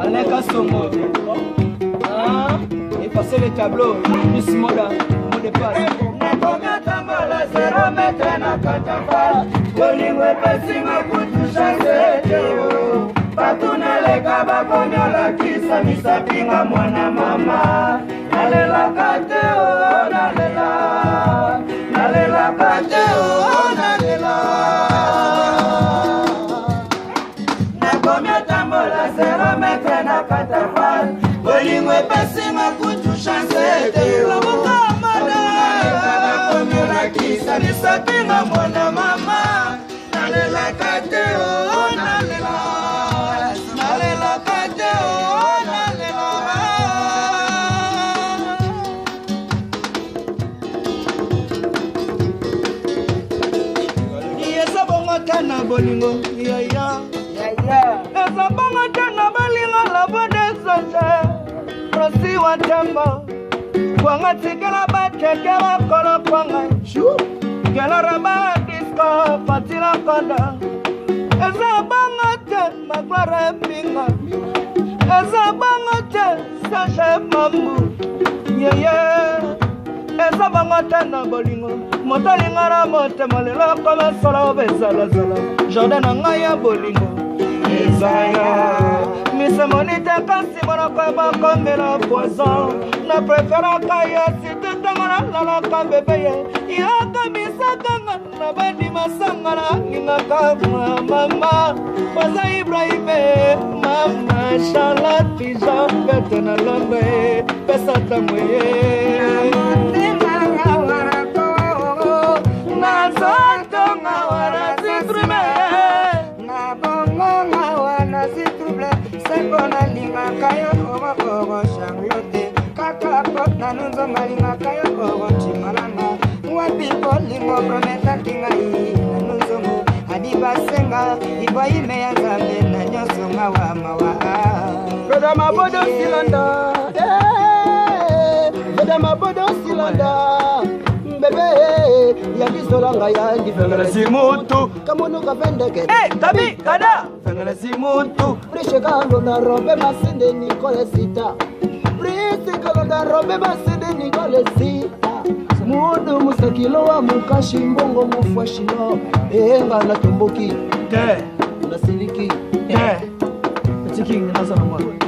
Alain Kasongo. Effacer les tableaux. Miss Moda, mot de passe. Nakomia tambola 0 mètre na katafala. Bolingo epesinga kutu chance teo. Patuna leka bakonyola kisa misapinga mwana mama. Nalela kateo, nalela. Nalela kateo, nalela. Nakomia tambola 0 mètre na katafala. Bolingo epesinga kutu chance teo. Kisa nisapinga mwana mama. Nalela kateo, nalela. Nalela kateo, nalela. Yesa bongo tana bolingo. Ya. Yesa bongo tana bolingo la bode sante. Rosi wa tembo. Kwanga tikela bateke wakolo kwanga Kela raba disco patila konda Eza bangote maglare pinga Eza bangote sache mambu Eza bangote na bolingo Moto lingara mote malila kome sola obezala zala Jardin na ngaya bolingo Ezaya Mise monite kasi monoko bakomela poison Na prefera kaya site tangana lalaka bebeye Yaka misakanga na bandi masangana Ingaka mama Waza Ibrahime Mama Charlotte Pijan Bete na lombe Pesa tamweye Namotenga warako Nazotonga warasitrime Nabongonga warasitrible Sepona linga kaya kowa kowa Charlotte Kakakot nanunzo malinga kaya kowa chimalanga Wapipo lingo prometa kinga hii nanunzongo Adiba senga iba ime ya zambe na nyosonga wa mawa Brother Mabodo Silanda Brother Mabodo Silanda Bebe ya kisolanga ya ndifengela simutu Kamono kafendeke Tabi kada Fengela simutu Prishe kalo na robe masinde nikole sita Prishe kalo na robe masinde nikole sita Mudu musakilo wa mukashi mbongo mufwashino Enga na tumbuki Nasiliki Petit King nasa na mwana